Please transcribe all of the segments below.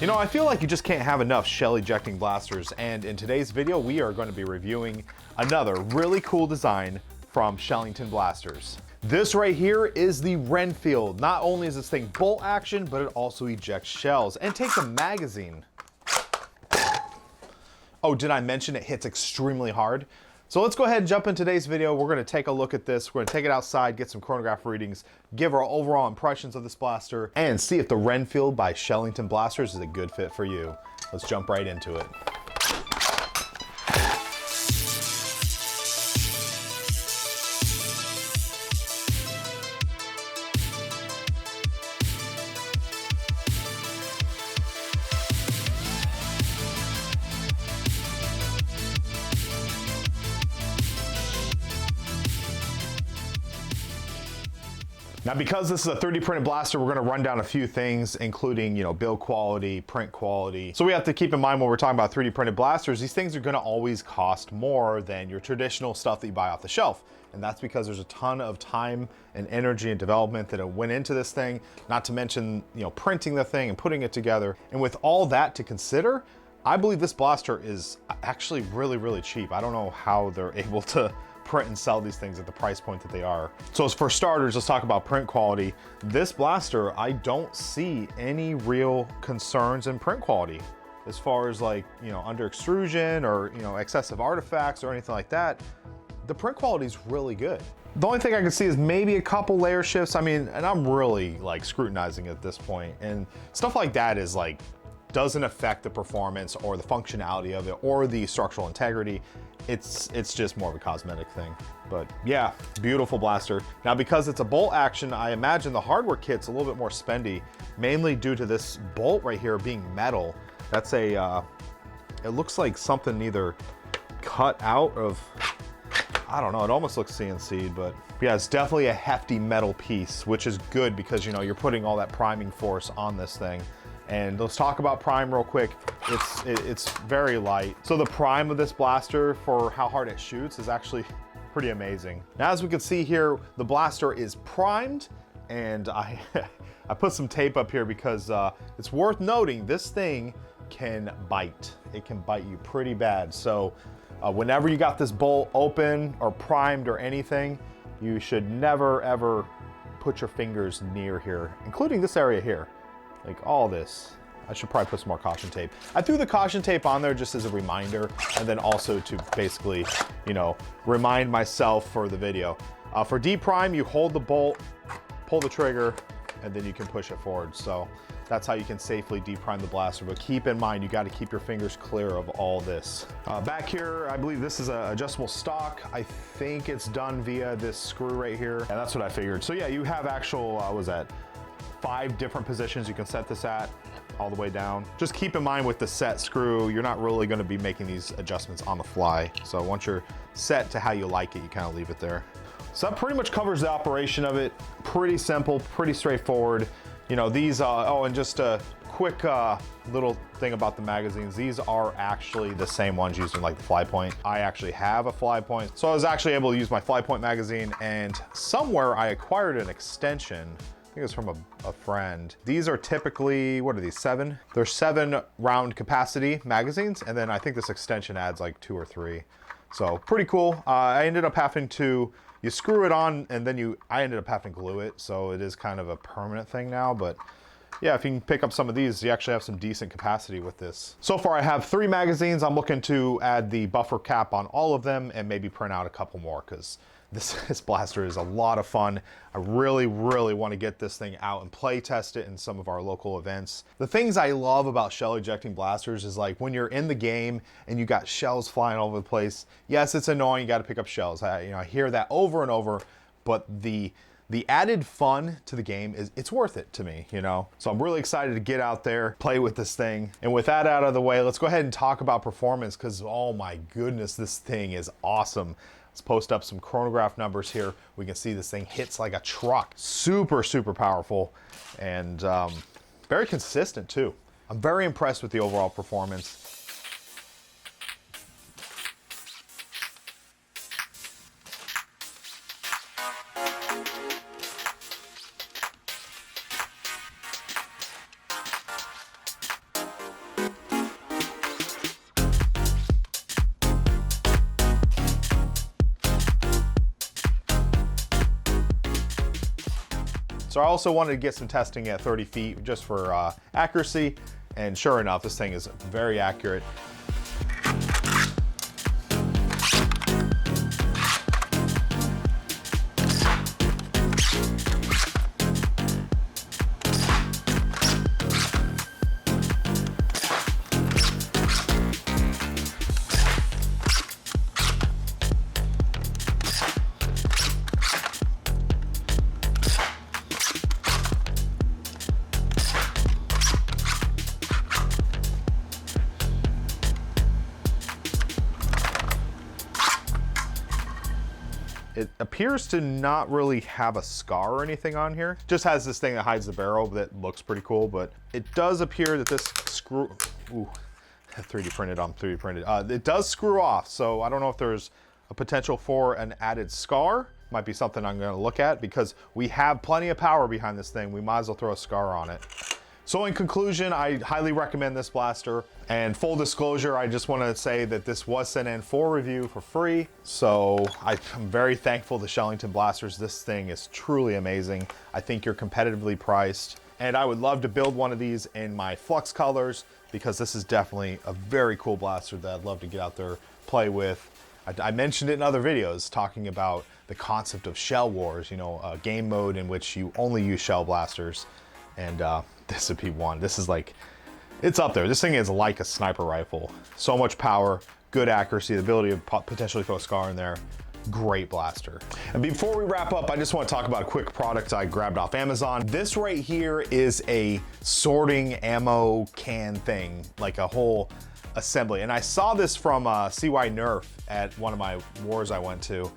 You know, I feel like you just can't have enough shell ejecting blasters, and in today's video we are going to be reviewing another really cool design from Shellington Blasters. This right here is the Wrenfield. Not only is this thing bolt action, but it also ejects shells and takes a magazine. Oh, did I mention it hits extremely hard? So let's go ahead and jump in today's video. We're gonna take a look at this. We're gonna take it outside, get some chronograph readings, give our overall impressions of this blaster, and see if the Wrenfield by Shellington Blasters is a good fit for you. Let's jump right into it. Now, because this is a 3D printed blaster, we're gonna run down a few things, including, build quality, print quality. So we have to keep in mind when we're talking about 3D printed blasters, these things are gonna always cost more than your traditional stuff that you buy off the shelf. And that's because there's a ton of time and energy and development that went into this thing, not to mention, printing the thing and putting it together. And with all that to consider, I believe this blaster is actually really, really cheap. I don't know how they're able to print and sell these things at the price point that they are. So as for starters, let's talk about print quality. This blaster, I don't see any real concerns in print quality as far as under extrusion or, excessive artifacts or anything like that. The print quality is really good. The only thing I can see is maybe a couple layer shifts. I mean, and I'm really scrutinizing it at this point, and stuff like that is doesn't affect the performance or the functionality of it or the structural integrity. It's just more of a cosmetic thing. But yeah, beautiful blaster. Now, because it's a bolt action, I imagine the hardware kit's a little bit more spendy, mainly due to this bolt right here being metal. That's it looks like something either cut out of, I don't know, it almost looks CNC'd, but yeah, it's definitely a hefty metal piece, which is good because, you're putting all that priming force on this thing. And let's talk about prime real quick. It's very light. So the prime of this blaster for how hard it shoots is actually pretty amazing. Now, as we can see here, the blaster is primed, and I put some tape up here because it's worth noting this thing can bite. It can bite you pretty bad. So whenever you got this bolt open or primed or anything, you should never ever put your fingers near here, including this area here. All this. I should probably put some more caution tape. I threw the caution tape on there just as a reminder, and then also to basically, remind myself for the video. For D-prime, you hold the bolt, pull the trigger, and then you can push it forward. So that's how you can safely D-prime the blaster. But keep in mind, you got to keep your fingers clear of all this. Back here, I believe this is an adjustable stock. I think it's done via this screw right here. And that's what I figured. So yeah, you have actual, what was that? 5 different positions you can set this at, all the way down. Just keep in mind with the set screw, you're not really gonna be making these adjustments on the fly. So once you're set to how you like it, you kind of leave it there. So that pretty much covers the operation of it. Pretty simple, pretty straightforward. These, oh, and just a quick little thing about the magazines. These are actually the same ones used in the fly point. I actually have a fly point. So I was actually able to use my fly point magazine, and somewhere I acquired an extension. I think it's from a friend. These are typically, what are these, 7? They're 7 round capacity magazines, and then I think this extension adds 2 or 3. So pretty cool. I ended up having to, you screw it on, and then I ended up having to glue it, so it is kind of a permanent thing now, but yeah, if you can pick up some of these, you actually have some decent capacity with this. So far I have 3 magazines. I'm looking to add the buffer cap on all of them and maybe print out a couple more, because this blaster is a lot of fun. I really, really want to get this thing out and play test it in some of our local events. The things I love about shell ejecting blasters is when you're in the game and you got shells flying all over the place. Yes, it's annoying, you got to pick up shells. I hear that over and over, but the added fun to the game it's worth it to me, So I'm really excited to get out there, play with this thing. And with that out of the way, let's go ahead and talk about performance, because oh my goodness, this thing is awesome. Let's post up some chronograph numbers here. We can see this thing hits like a truck. Super, super powerful, and very consistent too. I'm very impressed with the overall performance. So I also wanted to get some testing at 30 feet just for accuracy. And sure enough, this thing is very accurate. It appears to not really have a scar or anything on here. Just has this thing that hides the barrel that looks pretty cool, but it does appear that this screw, ooh, 3D printed on 3D printed. It does screw off, so I don't know if there's a potential for an added scar. Might be something I'm gonna look at because we have plenty of power behind this thing. We might as well throw a scar on it. So in conclusion, I highly recommend this blaster. And full disclosure, I just want to say that this was sent in for review for free. So I'm very thankful to Shellington Blasters. This thing is truly amazing. I think you're competitively priced. And I would love to build one of these in my Flux colors because this is definitely a very cool blaster that I'd love to get out there, play with. I mentioned it in other videos talking about the concept of shell wars, you know, a game mode in which you only use shell blasters. And this would be one. This is like, it's up there. This thing is like a sniper rifle. So much power, good accuracy, the ability to potentially throw a scar in there. Great blaster. And before we wrap up, I just want to talk about a quick product I grabbed off Amazon. This right here is a sorting ammo can thing, like a whole assembly. And I saw this from CY Nerf at one of my wars I went to.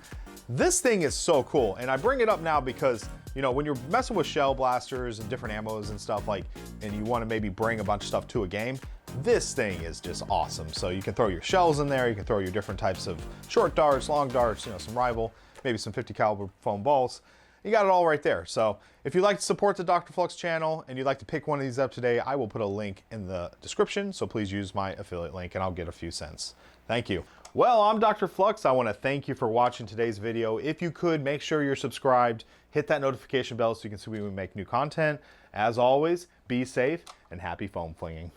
This thing is so cool. And I bring it up now because, you know, when you're messing with shell blasters and different ammos and stuff like, and you want to maybe bring a bunch of stuff to a game, this thing is just awesome. So you can throw your shells in there, you can throw your different types of short darts, long darts, you know, some rival, maybe some 50 caliber foam balls. You got it all right there. So if you'd like to support the DrFlux channel and you'd like to pick one of these up today, I will put a link in the description. So please use my affiliate link and I'll get a few cents. Thank you. Well, I'm DrFlux. I want to thank you for watching today's video. If you could, make sure you're subscribed, hit that notification bell so you can see when we make new content. As always, be safe and happy foam flinging.